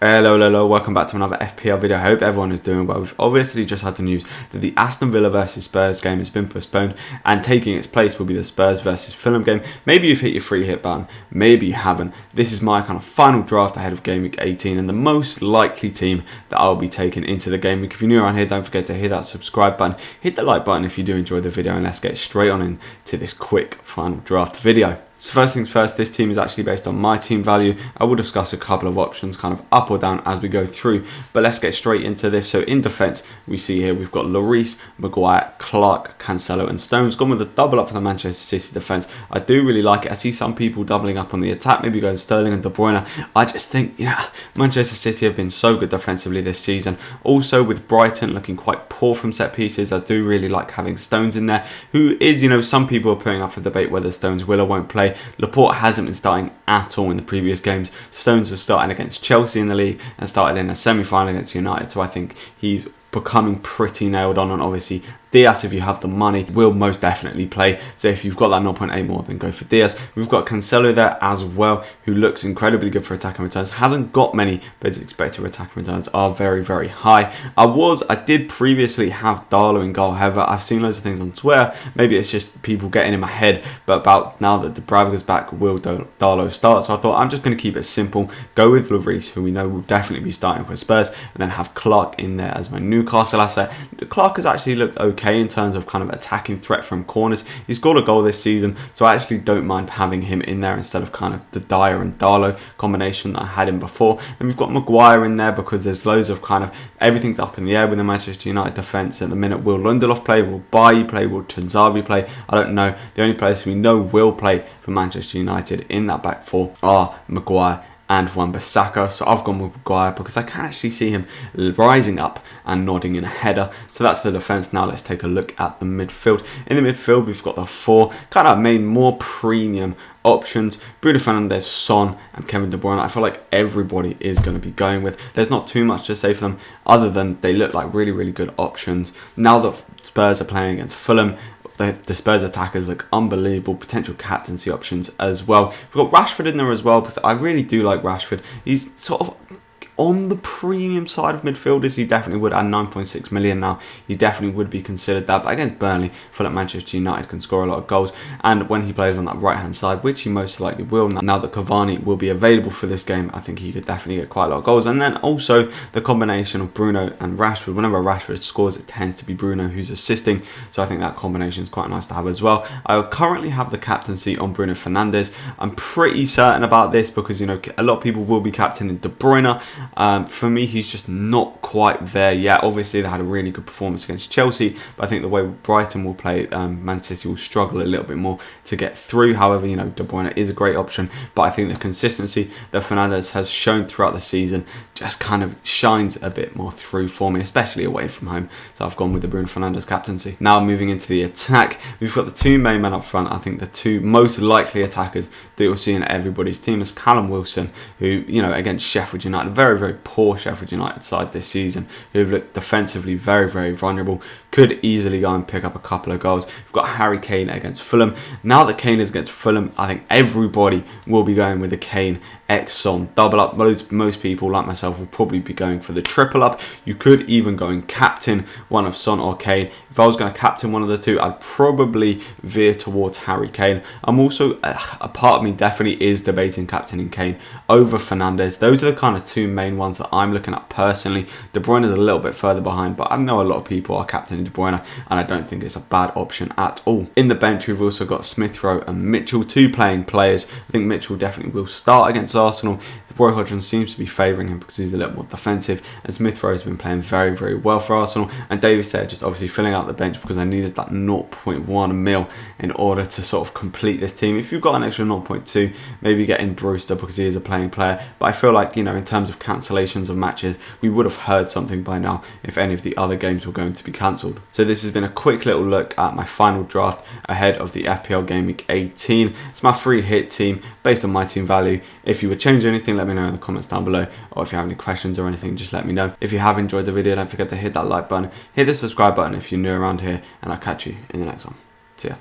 Hello, welcome back to another FPL video. I hope everyone is doing well. We've obviously just had the news that the Aston Villa versus Spurs game has been postponed, and taking its place will be the Spurs versus Fulham game. Maybe you've hit your free hit button, maybe you haven't. This is my kind of final draft ahead of Game Week 18 and the most likely team that I'll be taking into the game week. If you're new around here, don't forget to hit that subscribe button, hit the like button if you do enjoy the video, and let's get straight on into this quick final draft video. So first things first, this team is actually based on my team value. I will discuss a couple of options kind of up or down as we go through, but let's get straight into this. So in defence, we see here we've got Lloris, Maguire, Clark, Cancelo and Stones. Gone with a double up for the Manchester City defence. I do really like it. I see some people doubling up on the attack, maybe going Sterling and De Bruyne. I just think, Manchester City have been so good defensively this season. Also with Brighton looking quite poor from set pieces, I do really like having Stones in there, who is, some people are putting up for debate whether Stones will or won't play. Laporte hasn't been starting at all in the previous games. Stones is starting against Chelsea in the league and started in a semi-final against United, so I think he's becoming pretty nailed on. And obviously Diaz, if you have the money, will most definitely play. So if you've got that 0.8 more, then go for Diaz. We've got Cancelo there as well, who looks incredibly good for attacking returns. Hasn't got many, but his expected attacking returns are very, very high. I did previously have Darlow in goal. However, I've seen loads of things on Twitter. Maybe it's just people getting in my head, but about now that Dubravka's back, will Darlow start? So I thought I'm just going to keep it simple. Go with Lloris, who we know will definitely be starting for Spurs, and then have Clark in there as my Newcastle asset. Clark has actually looked okay in terms of kind of attacking threat from corners. He scored a goal this season, so I actually don't mind having him in there instead of kind of the Dyer and Darlow combination that I had him before. And we've got Maguire in there because there's loads of kind of everything's up in the air with the Manchester United defence at the minute. Will Lindelof play? Will Bailly play? Will Tanzabi play? I don't know. The only players we know will play for Manchester United in that back four are Maguire and Wan-Bissaka. So I've gone with Maguire because I can actually see him rising up and nodding in a header. So that's the defence. Now let's take a look at the midfield. In the midfield, we've got the four kind of main, more premium options: Bruno Fernandes, Son and Kevin De Bruyne. I feel like everybody is going to be going with. There's not too much to say for them other than they look like really, really good options. Now that Spurs are playing against Fulham, the Spurs attackers look unbelievable. Potential captaincy options as well. We've got Rashford in there as well because I really do like Rashford. He's sort of on the premium side of midfielders. He definitely would, at 9.6 million now, he definitely would be considered that. But against Burnley, I feel like Manchester United can score a lot of goals, and when he plays on that right hand side, which he most likely will, now that Cavani will be available for this game, I think he could definitely get quite a lot of goals. And then also the combination of Bruno and Rashford. Whenever Rashford scores, it tends to be Bruno who's assisting, so I think that combination is quite nice to have as well. I currently have the captaincy on Bruno Fernandes. I'm pretty certain about this because a lot of people will be captaining De Bruyne. For me, he's just not quite there yet. Obviously, they had a really good performance against Chelsea, but I think the way Brighton will play, Man City will struggle a little bit more to get through. However, De Bruyne is a great option, but I think the consistency that Fernandes has shown throughout the season just kind of shines a bit more through for me, especially away from home. So I've gone with the Bruno Fernandes captaincy. Now moving into the attack, we've got the two main men up front. I think the two most likely attackers that you'll see in everybody's team is Callum Wilson, who, against Sheffield United, very, very poor Sheffield United side this season, who've looked defensively very, very vulnerable, could easily go and pick up a couple of goals. We've got Harry Kane against Fulham. Now that Kane is against Fulham, I think everybody will be going with the Kane x Son double up. Most people, like myself, will probably be going for the triple up. You could even go and captain one of Son or Kane. If I was going to captain one of the two, I'd probably veer towards Harry Kane. I'm also, a part of me definitely is debating captaining Kane over Fernandes. Those are the kind of two main ones that I'm looking at personally. De Bruyne is a little bit further behind, but I know a lot of people are captaining De Bruyne, and I don't think it's a bad option at all. In the bench, we've also got Smith Rowe and Mitchell, two playing players. I think Mitchell definitely will start against Arsenal. Roy Hodgson seems to be favouring him because he's a little more defensive, and Smith Rowe has been playing very, very well for Arsenal. And Davis there just obviously filling out the bench because I needed that 0.1 mil in order to sort of complete this team. If you've got an extra 0.2, maybe get in Brewster because he is a playing player. But I feel like, in terms of cancellations of matches, we would have heard something by now if any of the other games were going to be cancelled. So this has been a quick little look at my final draft ahead of the FPL Game Week 18. It's my free hit team based on my team value. If you would change anything, let me know in the comments down below, or if you have any questions or anything, just let me know. If you have enjoyed the video, don't forget to hit that like button, hit the subscribe button if you're new around here, and I'll catch you in the next one. See ya.